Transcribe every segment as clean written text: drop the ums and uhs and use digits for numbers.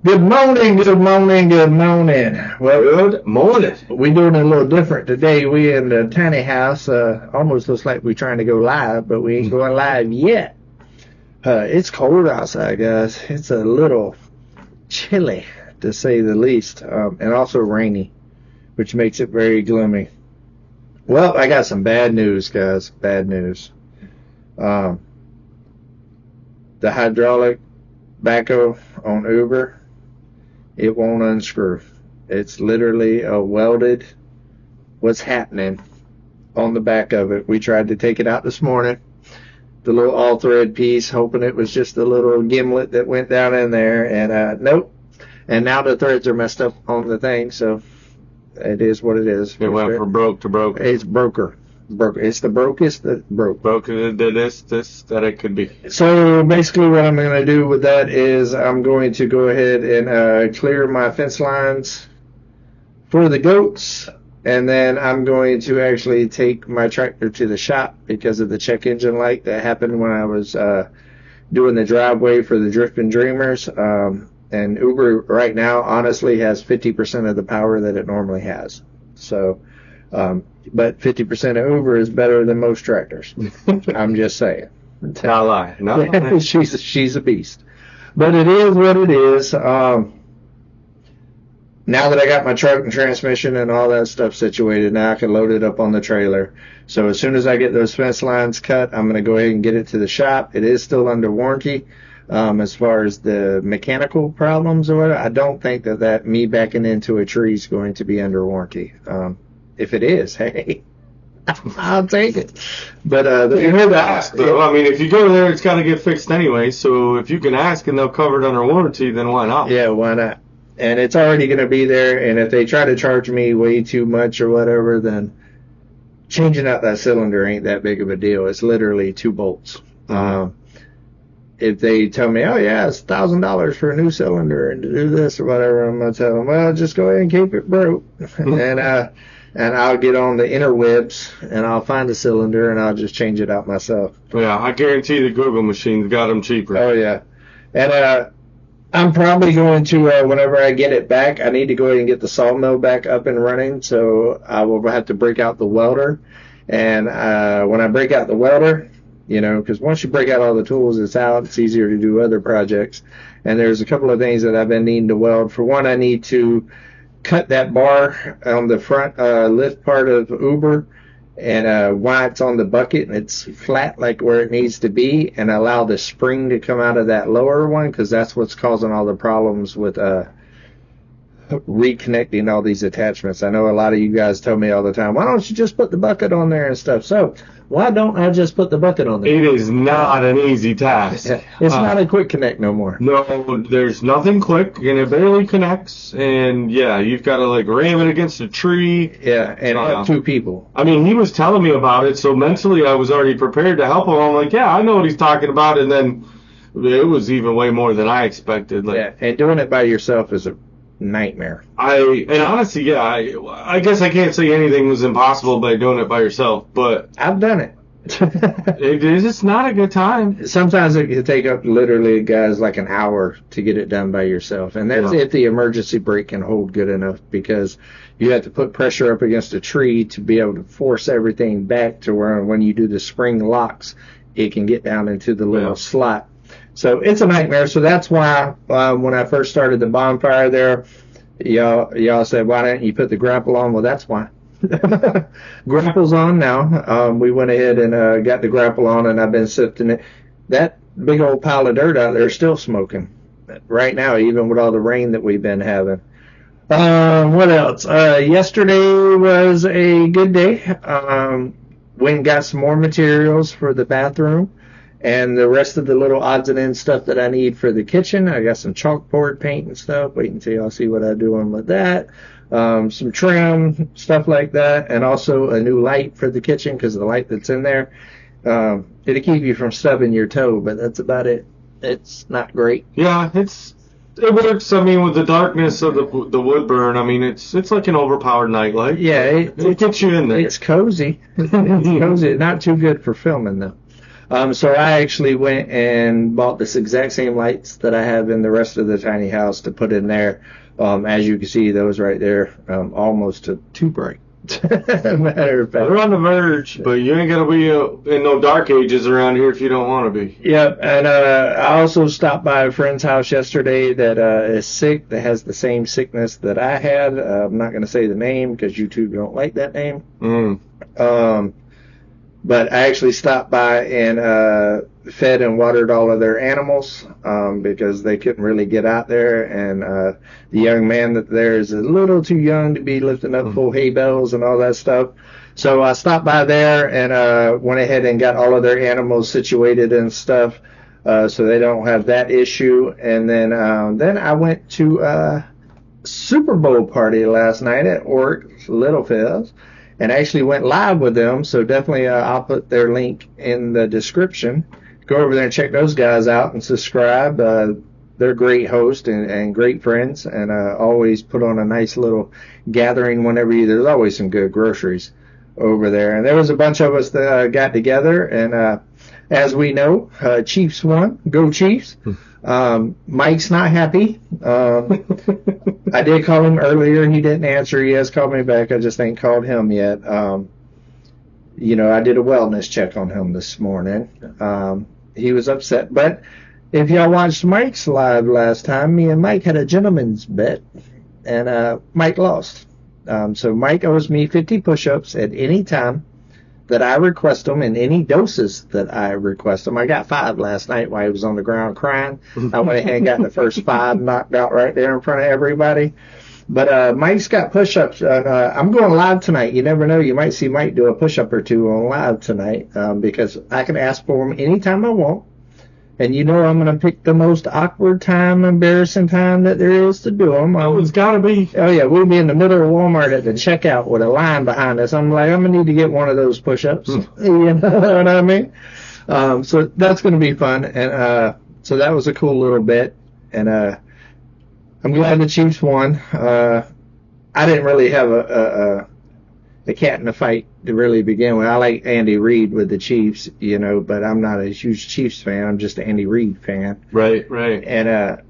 Good morning, good morning, good morning. Well, Good morning. we're doing it a little different today. We in the tiny house. Almost looks like we're trying to go live, but we ain't going live yet. It's cold outside, guys. It's a little chilly, to say the least, and also rainy, which makes it very gloomy. Well, I got some bad news, guys. Bad news. The hydraulic backhoe on Uber, it won't unscrew. It's literally a welded, what's happening on the back of it. We tried to take it out this morning, the little all-thread piece, hoping it was just a little gimlet that went down in there, and nope. And now the threads are messed up on the thing, so it is what it is. It went from broke to broke. It's broker. It's the brokest that broke. Broke that it could be. So basically what I'm going to do with that is I'm going to go ahead and clear my fence lines for the goats, and then I'm going to actually take my tractor to the shop because of the check engine light that happened when I was doing the driveway for the Drifting Dreamers. And Uber right now honestly has 50% of the power that it normally has. So, but 50% of Uber is better than most tractors. I'm just saying. Not lie. No. She's a beast. But it is what it is. Now that I got my truck and transmission and all that stuff situated, now I can load it up on the trailer. So as soon as I get those fence lines cut, I'm going to go ahead and get it to the shop. It is still under warranty. As far as the mechanical problems or whatever, I don't think that me backing into a tree is going to be under warranty. If it is, hey, I'll take it. But You heard to ask, though. I mean, if you go there, it's got to get fixed anyway. So if you can ask and they'll cover it under warranty, then why not? Yeah, why not? And it's already going to be there. And if they try to charge me way too much or whatever, then changing out that cylinder ain't that big of a deal. It's literally 2 bolts. If they tell me, oh yeah, it's $1,000 for a new cylinder and to do this or whatever, I'm gonna tell them, well, just go ahead and keep it broke, and I'll get on the interwebs and I'll find a cylinder and I'll just change it out myself. Yeah, I guarantee the Google machines got them cheaper. Oh yeah, and I'm probably going to whenever I get it back, I need to go ahead and get the sawmill back up and running. So I will have to break out the welder, and when I break out the welder, you know, because once you break out all the tools, it's out. It's easier to do other projects. And there's a couple of things that I've been needing to weld. For one, I need to cut that bar on the front lift part of Uber, and why it's on the bucket and it's flat like where it needs to be, and allow the spring to come out of that lower one, because that's what's causing all the problems with reconnecting all these attachments. I know a lot of you guys tell me all the time, why don't you just put the bucket on there and stuff? So why don't I just put the bucket on there? It is not an easy task. It's not a quick connect no more. No, there's nothing quick, and it barely connects. And yeah, you've got to like ram it against a tree. Yeah, and have 2 people. I mean, he was telling me about it, so mentally I was already prepared to help him. I'm like, yeah, I know what he's talking about. And then it was even way more than I expected. Like, yeah, and doing it by yourself is a nightmare. And honestly, yeah, I guess I can't say anything was impossible by doing it by yourself, but I've done it. It's not a good time. Sometimes it can take up literally, guys, like an hour to get it done by yourself, and that's if the emergency brake can hold good enough, because you have to put pressure up against a tree to be able to force everything back to where when you do the spring locks, it can get down into the little slot. So it's a nightmare. So that's why when I first started the bonfire there, y'all said, why don't you put the grapple on? Well, that's why. Grapple's on now. We went ahead and got the grapple on, and I've been sifting it. That big old pile of dirt out there is still smoking right now, even with all the rain that we've been having. What else? Yesterday was a good day. Went and got some more materials for the bathroom and the rest of the little odds and ends stuff that I need for the kitchen. I got some chalkboard paint and stuff. Wait until y'all see what I'm doing with that. Some trim, stuff like that, and also a new light for the kitchen, because the light that's in there, it'll keep you from stubbing your toe, but that's about it. It's not great. Yeah, it works. I mean, with the darkness of the wood burn, I mean, it's like an overpowered nightlight. Yeah, it gets you in there. It's cozy. It's cozy. Not too good for filming, though. So I actually went and bought this exact same lights that I have in the rest of the tiny house to put in there. As you can see, those right there, almost too bright. Matter of fact. They're on the verge, but you ain't gonna be in no dark ages around here if you don't want to be. Yep, and I also stopped by a friend's house yesterday that is sick, that has the same sickness that I had. I'm not going to say the name because YouTube don't like that name. But I actually stopped by and fed and watered all of their animals because they couldn't really get out there, and the young man that there is a little too young to be lifting up full hay bales and all that stuff. So I stopped by there and went ahead and got all of their animals situated and stuff so they don't have that issue. And then I went to a Super Bowl party last night at work, Little Fizz, and actually went live with them. So definitely I'll put their link in the description. Go over there and check those guys out and subscribe. They're great hosts and great friends, and always put on a nice little gathering whenever there's always some good groceries over there. And there was a bunch of us that got together, and as we know, Chiefs won. Go Chiefs. Mike's not happy. I did call him earlier. He didn't answer. He has called me back. I just ain't called him yet. I did a wellness check on him this morning. He was upset. But if y'all watched Mike's live last time, me and Mike had a gentleman's bet, and Mike lost. So Mike owes me 50 push-ups at any time that I request them, and any doses that I request them. I got 5 last night while he was on the ground crying. I went ahead and got the first 5 knocked out right there in front of everybody. But Mike's got push-ups. I'm going live tonight. You never know. You might see Mike do a push-up or two on live tonight because I can ask for them anytime I want. And I'm going to pick the most awkward time, embarrassing time that there is to do them. It's got to be. Oh, yeah. We'll be in the middle of Walmart at the checkout with a line behind us. I'm like, I'm going to need to get one of those push-ups. You know what I mean? So that's going to be fun. And so that was a cool little bit. And I'm glad the Chiefs won. I didn't really have a cat in the fight to really begin with. I like Andy Reid with the Chiefs, but I'm not a huge Chiefs fan. I'm just an Andy Reid fan. Right. And,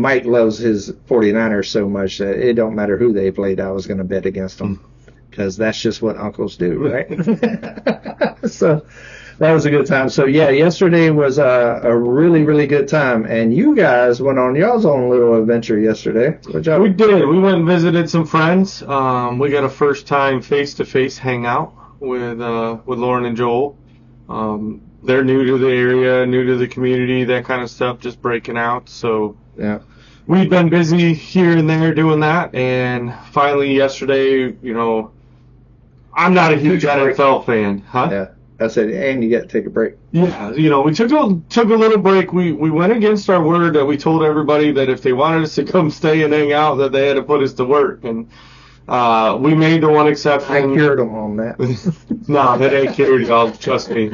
Mike loves his 49ers so much that it don't matter who they played, I was going to bet against them because that's just what uncles do, right? So that was a good time. So, yeah, yesterday was a really, really good time. And you guys went on y'all's own little adventure yesterday. We did. We went and visited some friends. We got a first-time face-to-face hangout with Lauren and Joel. They're new to the area, new to the community, that kind of stuff, just breaking out. So yeah, we've been busy here and there doing that. And finally yesterday, I'm not a huge NFL fan. Huh? Yeah. I said, and you got to take a break. Yeah, we took a little break. We went against our word that we told everybody that if they wanted us to come stay and hang out, that they had to put us to work. And we made the one exception. I cured them on that. No, that ain't cured, y'all. Trust me.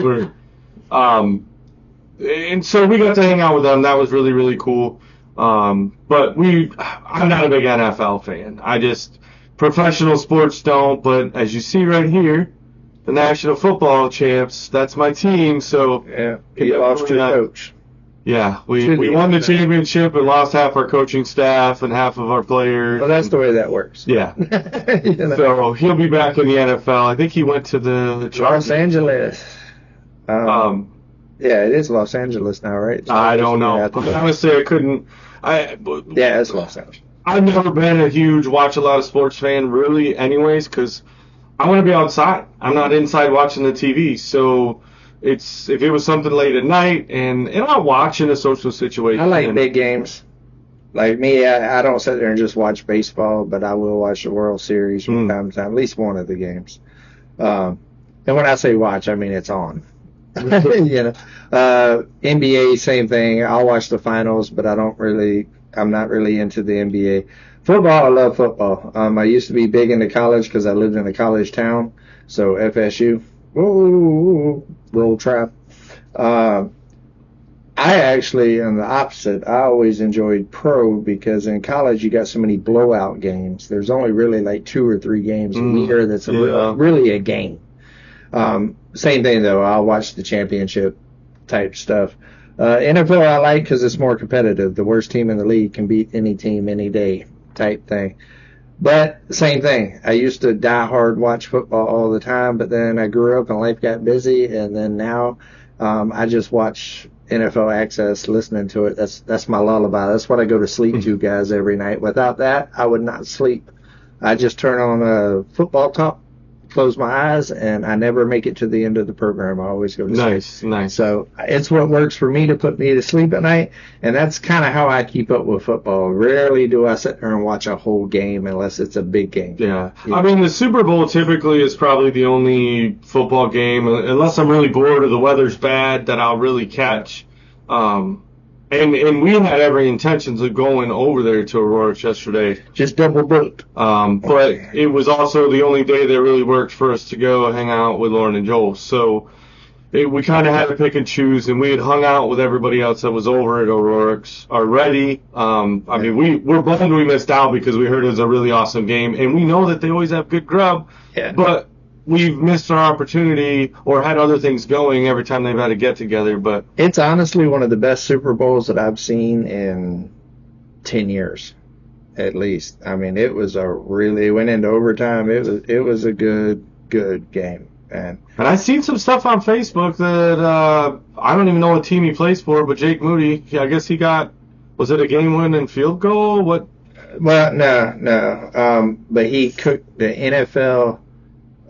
And so we got to hang out with them. That was really, really cool. But I'm not a big NFL fan. Professional sports don't. But as you see right here, the National Football Champs, that's my team. So yeah, you lost your coach. Yeah, we won the championship and lost half our coaching staff and half of our players. Well, that's the way that works. Yeah. So he'll be back in the NFL. I think he went to the Los Angeles. Yeah, it is Los Angeles now, right? I don't know. Honestly, I couldn't. Yeah, it's Los Angeles. I've never been a huge watch a lot of sports fan, really, anyways, because I want to be outside. I'm not inside watching the TV. So if it was something late at night, and I'll watch in a social situation. I like big games. Like me, I don't sit there and just watch baseball, but I will watch the World Series from time to time, at least one of the games. And when I say watch, I mean it's on. NBA, same thing. I'll watch the finals, but I'm not really into the NBA. Football, I love football. I used to be big into college because I lived in a college town. So FSU, roll trap. I actually am the opposite. I always enjoyed pro because in college you got so many blowout games. There's only really like 2 or 3 games a year that's really a game. Same thing though. I'll watch the championship type stuff. NFL I like because it's more competitive. The worst team in the league can beat any team any day type thing. But same thing. I used to die hard watch football all the time, but then I grew up and life got busy, and then now I just watch NFL Access, listening to it. That's my lullaby. That's what I go to sleep to, guys, every night. Without that, I would not sleep. I just turn on football talk, close my eyes, and I never make it to the end of the program. I always go to sleep. Nice. So it's what works for me to put me to sleep at night, and that's kind of how I keep up with football. Rarely do I sit there and watch a whole game unless it's a big game. Yeah. I mean, the Super Bowl typically is probably the only football game, unless I'm really bored or the weather's bad, that I'll really catch. And we had every intentions of going over there to Aurora's yesterday. Just double booked. But it was also the only day that really worked for us to go hang out with Lauren and Joel. So we kind of had to pick and choose, and we had hung out with everybody else that was over at Aurora's already. I mean, we're bummed we missed out because we heard it was a really awesome game, and we know that they always have good grub. Yeah. But we've missed our opportunity or had other things going every time they've had a get-together. But it's honestly one of the best Super Bowls that I've seen in 10 years, at least. I mean, it went into overtime. It was a good game. And I seen some stuff on Facebook that I don't even know what team he plays for, but Jake Moody, I guess he got, was it a game-winning field goal? What? Well, no. But he cooked the NFL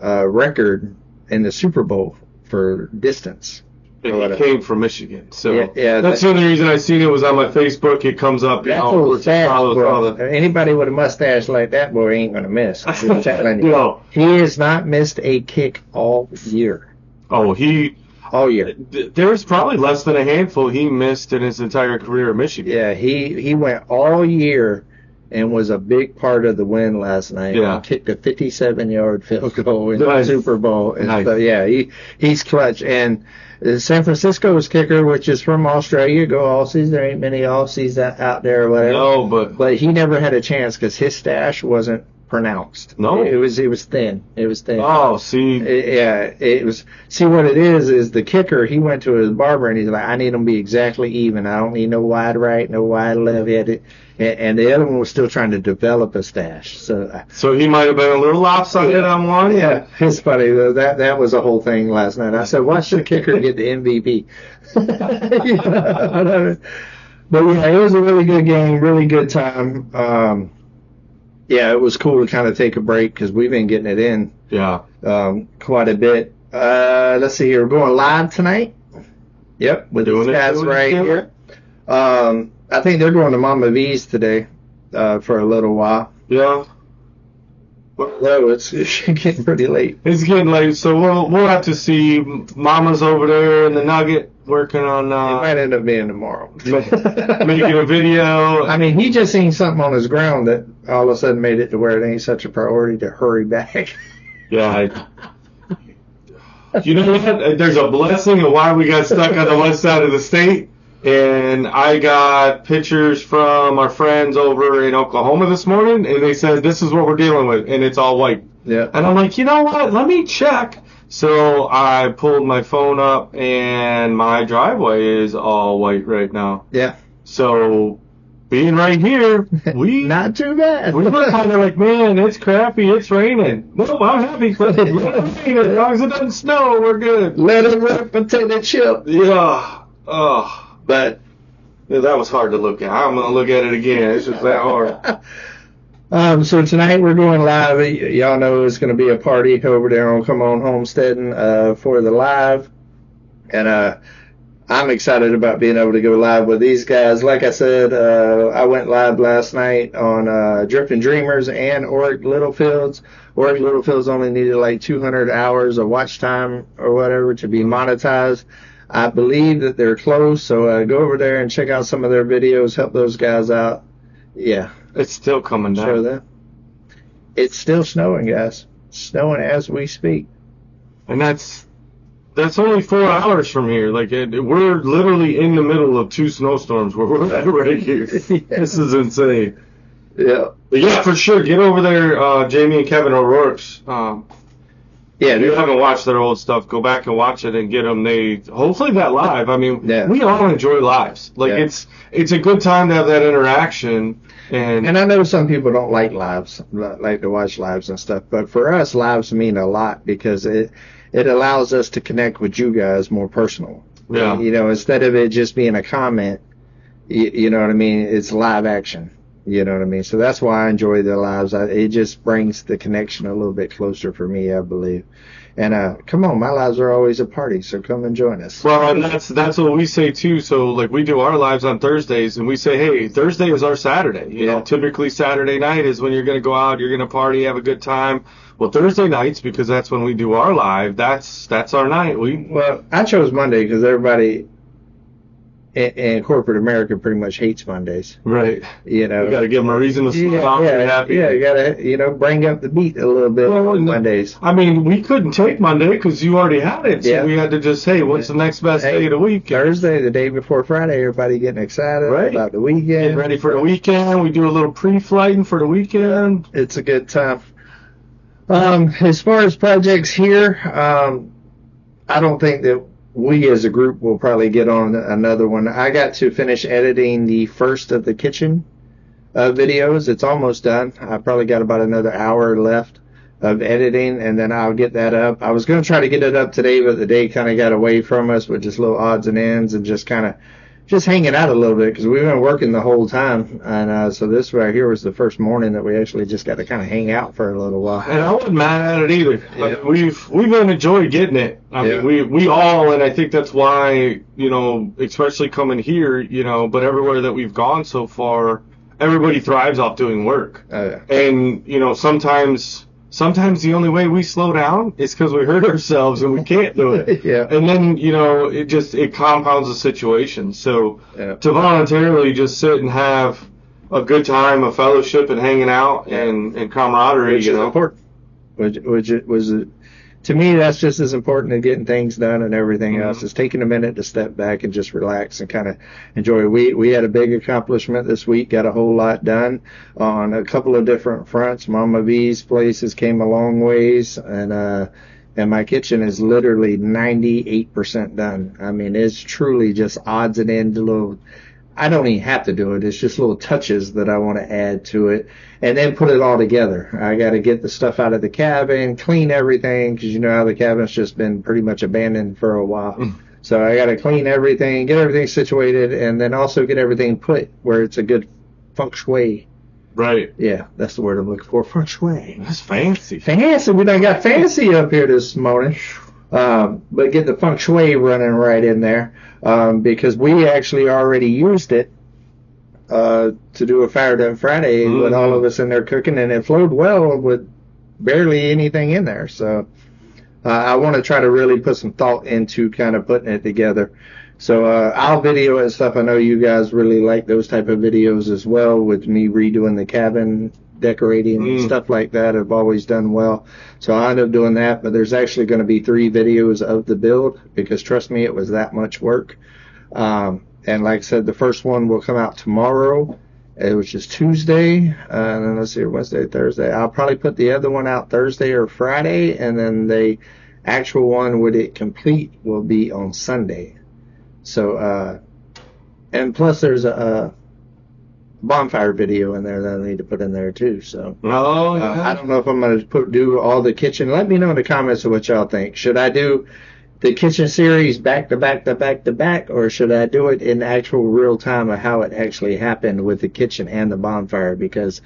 record in the Super Bowl for distance. And he came from Michigan. So yeah, that's the only reason I seen it was on my Facebook. It comes up. Anybody with a mustache like that boy ain't going to miss. I'm telling you. No. He has not missed a kick all year. Oh, all year. There's probably less than a handful he missed in his entire career at Michigan. Yeah, he went all year and was a big part of the win last night. Yeah. He kicked a 57-yard field goal in the Super Bowl. And nice. So, yeah, he's clutch. And San Francisco's kicker, which is from Australia, go Aussies. There ain't many Aussies out there or whatever. No, but he never had a chance because his stash wasn't pronounced. No, it was thin. It was thin. Oh, see, it was. See what it is the kicker. He went to his barber and he's like, I need them to be exactly even. I don't need no wide right, no wide left. And the other one was still trying to develop a stash. So he might have been a little lopsided on one. Yeah, it's funny though. That was a whole thing last night. I said, watch the kicker get the MVP. But yeah, it was a really good game, really good time. Yeah, it was cool to kind of take a break because we've been getting it in. Yeah. Quite a bit. Let's see here. We're going live tonight. Yep, with these guys right here. I think they're going to Mama V's today for a little while. Yeah. No, it's getting pretty late. It's getting late, so we'll have to see. Mama's over there in the Nugget working on. It might end up being tomorrow. Making a video. I mean, he just seen something on his ground that all of a sudden made it to where it ain't such a priority to hurry back. Yeah. You know what? There's a blessing of why we got stuck on the west side of the state. And I got pictures from our friends over in Oklahoma this morning, and they said, this is what we're dealing with, and it's all white. Yeah. And I'm like, you know what? Let me check. So I pulled my phone up, and my driveway is all white right now. Yeah. So being right here, not too bad. We were kind of like, man, it's crappy, it's raining. No, I'm happy for it. Let it rain. As long as it doesn't snow, we're good. Let it rip and take that chip. Yeah. Oh. But that was hard to look at. I'm going to look at it again. It's just that hard. So tonight we're going live. Y'all know it's going to be a party over there on cmonhomesteading for the live. And I'm excited about being able to go live with these guys. Like I said, I went live last night on Drifting Dreamers and Oric Littlefields. Oric Littlefields only needed like 200 hours of watch time or whatever to be monetized. I believe that they're close, so go over there and check out some of their videos, help those guys out. Yeah. It's still coming down. Show them. It's still snowing, guys. Snowing as we speak. And that's only 4 hours from here. Like, we're literally in the middle of 2 snowstorms where we're at right here. Yeah. This is insane. Yeah. But yeah, for sure. Get over there, Jamie and Kevin O'Rourke's. Yeah, if you haven't watched their old stuff, go back and watch it and get them. Hopefully that live. I mean, we all enjoy lives. Like it's a good time to have that interaction. And I know some people don't like lives, like to watch lives and stuff, but for us, lives mean a lot because it allows us to connect with you guys more personal. Yeah. You know, instead of it just being a comment, you know what I mean? It's live action. You know what I mean? So that's why I enjoy the lives. It just brings the connection a little bit closer for me, I believe. And come on, my lives are always a party, so come and join us. Well, and that's what we say too. So like we do our lives on Thursdays, and we say, hey, Thursday is our Saturday. You know, typically Saturday night is when you're going to go out, you're going to party, have a good time. Well, Thursday nights, because that's when we do our live. That's our night. Well, I chose Monday because everybody in corporate America pretty much hates Mondays. Right. You know, you got to give them a reason to smile off and be happy. Yeah, you got to, bring up the beat a little bit on Mondays. I mean, we couldn't take Monday because you already had it. So we had to just, hey, what's the next best day of the week? Thursday, the day before Friday, everybody getting excited about the weekend. Getting ready for the weekend. We do a little pre-flighting for the weekend. It's a good time. As far as projects here, I don't think that we as a group will probably get on another one. I got to finish editing the first of the kitchen videos. It's almost done. I probably got about another hour left of editing, and then I'll get that up. I was going to try to get it up today, but the day kind of got away from us with just little odds and ends and just hanging out a little bit because we've been working the whole time. And so this right here was the first morning that we actually just got to kind of hang out for a little while. And I wasn't mad at it either. Yeah. We've enjoyed getting it. I mean, we all, and I think that's why, especially coming here, but everywhere that we've gone so far, everybody thrives off doing work. And, sometimes the only way we slow down is because we hurt ourselves and we can't do it. And then, it compounds the situation. So to voluntarily just sit and have a good time, a fellowship and hanging out and camaraderie, which is important. Which was, to me, that's just as important as getting things done and everything else, is taking a minute to step back and just relax and kind of enjoy. We had a big accomplishment this week, got a whole lot done on a couple of different fronts. Mama V's places came a long ways, and my kitchen is literally 98% done. I mean, it's truly just odds and ends, little. I don't even have to do it. It's just little touches that I want to add to it and then put it all together. I got to get the stuff out of the cabin, clean everything, because you know how the cabin's just been pretty much abandoned for a while. So I got to clean everything, get everything situated, and then also get everything put where it's a good feng shui. Right. Yeah, that's the word I'm looking for, feng shui. That's fancy. Fancy. We done got fancy up here this morning. But get the feng shui running right in there, because we actually already used it to do a Fire Done Friday with all of us in there cooking, and it flowed well with barely anything in there. So I want to try to really put some thought into kind of putting it together. So I'll video and stuff. I know you guys really like those type of videos as well, with me redoing the cabin, decorating and stuff like that. I've always done well. So I ended up doing that, but there's actually going to be 3 videos of the build, because trust me, it was that much work. And like I said, the first one will come out tomorrow, which is Tuesday. And then let's see, Wednesday, Thursday. I'll probably put the other one out Thursday or Friday, and then the actual one with it complete will be on Sunday. So, and plus there's a bonfire video in there that I need to put in there too. So I don't know if I'm going to do all the kitchen. Let me know in the comments of what y'all think. Should I do the kitchen series back to back to back to back, or should I do it in actual real time of how it actually happened with the kitchen and the bonfire? Because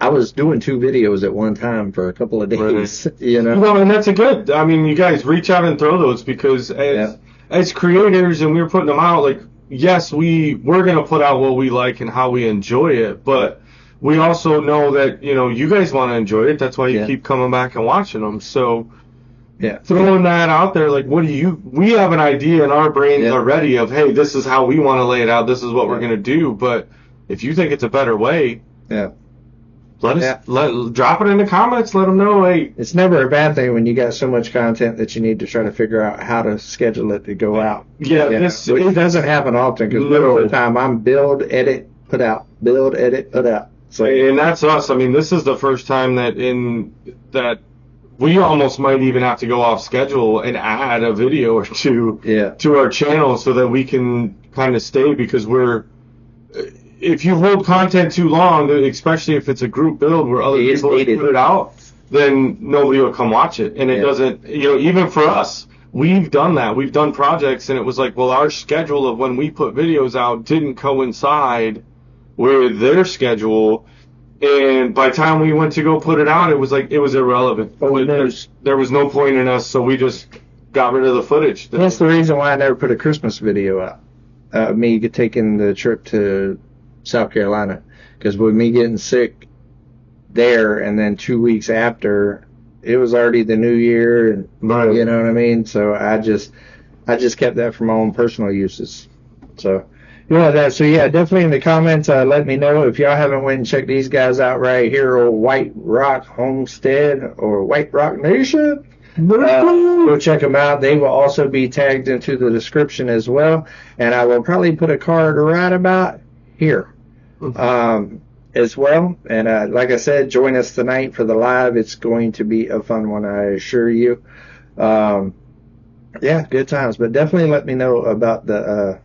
I was doing 2 videos at one time for a couple of days, Well, and that's you guys reach out and throw those, because as creators, and we were putting them out, like, yes, we're going to put out what we like and how we enjoy it, but we also know that, you guys want to enjoy it. That's why you keep coming back and watching them. So throwing that out there, like, we have an idea in our brains already of, hey, this is how we want to lay it out. This is what we're going to do. But if you think it's a better way, let us drop it in the comments. Let them know. Hey, it's never a bad thing when you got so much content that you need to try to figure out how to schedule it to go out. It doesn't happen often, because most of the time I'm build, edit, put out, build, edit, put out. So, and that's us. I mean, this is the first time that we almost might even have to go off schedule and add a video or two to our channel so that we can kind of stay, because if you hold content too long, especially if it's a group build where other people put it out, then nobody will come watch it. And it doesn't, even for us, we've done that. We've done projects and it was like, well, our schedule of when we put videos out didn't coincide with their schedule. And by the time we went to go put it out, it was irrelevant. There was no point in us, so we just got rid of the footage. That's the reason why I never put a Christmas video out. Me taking the trip to South Carolina, because with me getting sick there, and then 2 weeks after, it was already the new year, and you know what I mean. So I just kept that for my own personal uses. So. Definitely in the comments, let me know if y'all haven't went and checked these guys out right here, or White Rock Homestead or White Rock Nation. Go check them out. They will also be tagged into the description as well, and I will probably put a card right about here as well. And like I said, join us tonight for the live. It's going to be a fun one, I assure you. Good times. But definitely let me know about the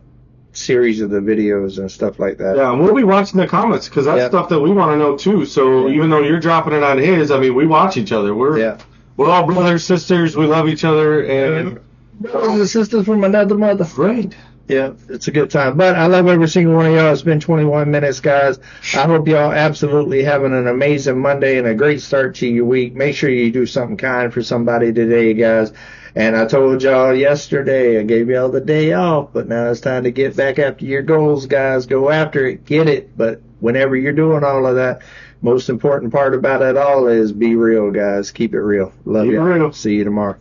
series of the videos and stuff like that. Yeah, and we'll be watching the comments, because that's stuff that we want to know too. So even though you're dropping it on his, I mean, we watch each other. We're all brothers, sisters. We love each other, and brothers and sisters from another mother. Right. Yeah, it's a good time. But I love every single one of y'all. It's been 21 minutes, guys. I hope y'all absolutely having an amazing Monday and a great start to your week. Make sure you do something kind for somebody today, guys. And I told y'all yesterday, I gave y'all the day off, but now it's time to get back after your goals, guys. Go after it, get it. But whenever you're doing all of that, most important part about it all is be real, guys. Keep it real. Love you. See you tomorrow.